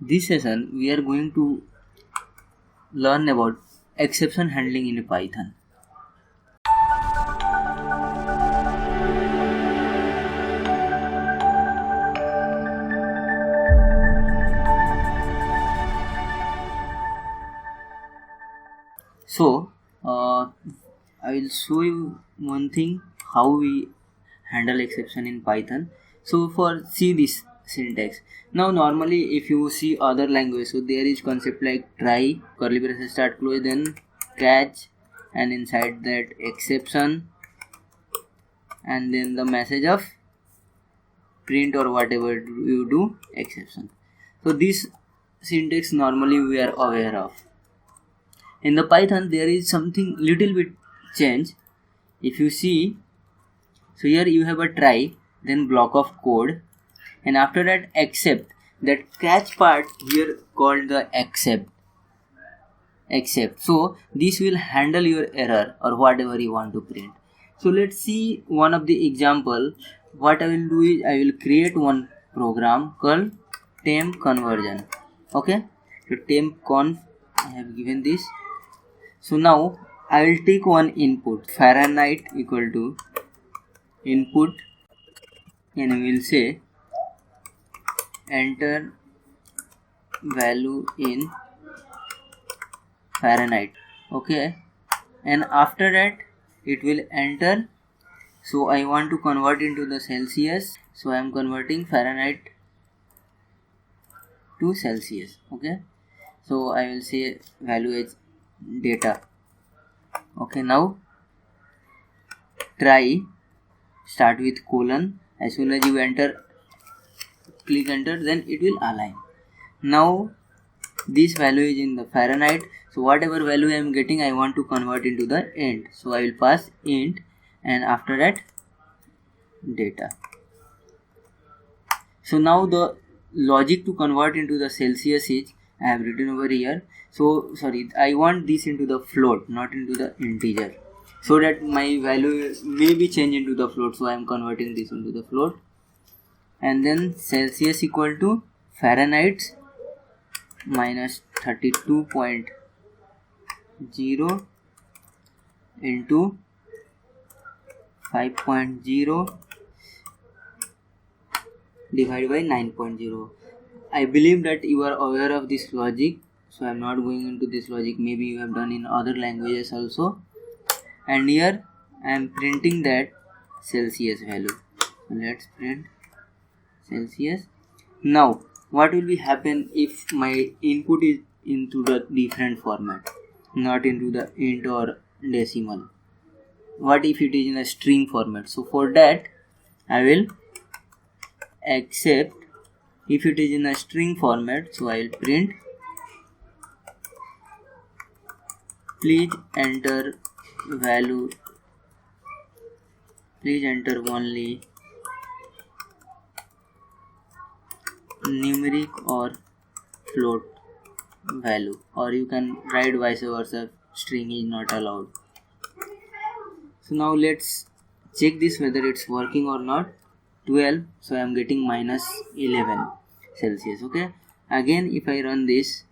This session we are going to learn about exception handling in Python. So I will show you one thing how we handle exception in Python. So for see this syntax. Now normally if you see other language, so there is concept like try, curly braces start close, then catch, and inside that exception, and then the message of print or whatever you do exception. So this syntax normally we are aware of. In the Python there is something little bit change. If you see, so here you have a try, then block of code, and after that except. That catch part here called the except. So this will handle your error or whatever you want to print. So let's see one of the example. What I will do is I will create one program called temp conversion. Okay, so temp conf, I have given this. So now I will take one input, Fahrenheit equal to input, and we will say enter value in Fahrenheit. Okay, and after that it will enter. So I want to convert into the Celsius, so I am converting Fahrenheit to Celsius. Okay, so I will say value as data. Okay, now try, start with colon. As soon as you enter, click enter, then it will align. Now this value is in the Fahrenheit, so whatever value I am getting I want to convert into the int, so I will pass int, and after that data. So now the logic to convert into the Celsius is I have written over here. So sorry, I want this into the float, not into the integer, so that my value may be changed into the float. So I am converting this into the float, and then Celsius equal to Fahrenheit minus 32.0 into 5.0 divided by 9.0. I believe that you are aware of this logic, so I am not going into this logic. Maybe you have done in other languages also. And here I am printing that Celsius value. So let's print Celsius. Now what will be happen if my input is into the different format, not into the int or decimal? What if it is in a string format? So for that I will accept if it is in a string format, so I will print please enter value, please enter only numeric or float value, or you can write vice versa, string is not allowed. So now let's check this whether it's working or not. 12, so I am getting minus 11 Celsius. Okay, again if I run this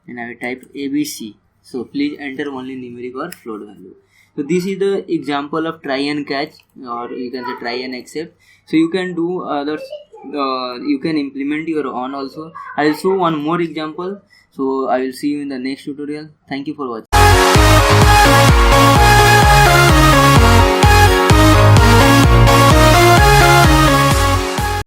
and I will type ABC, so please enter only numeric or float value. So this is the example of try and catch, or you can say try and accept. So you can do others, you can implement your own also. I will show one more example. So I will see you in the next tutorial. Thank you for watching.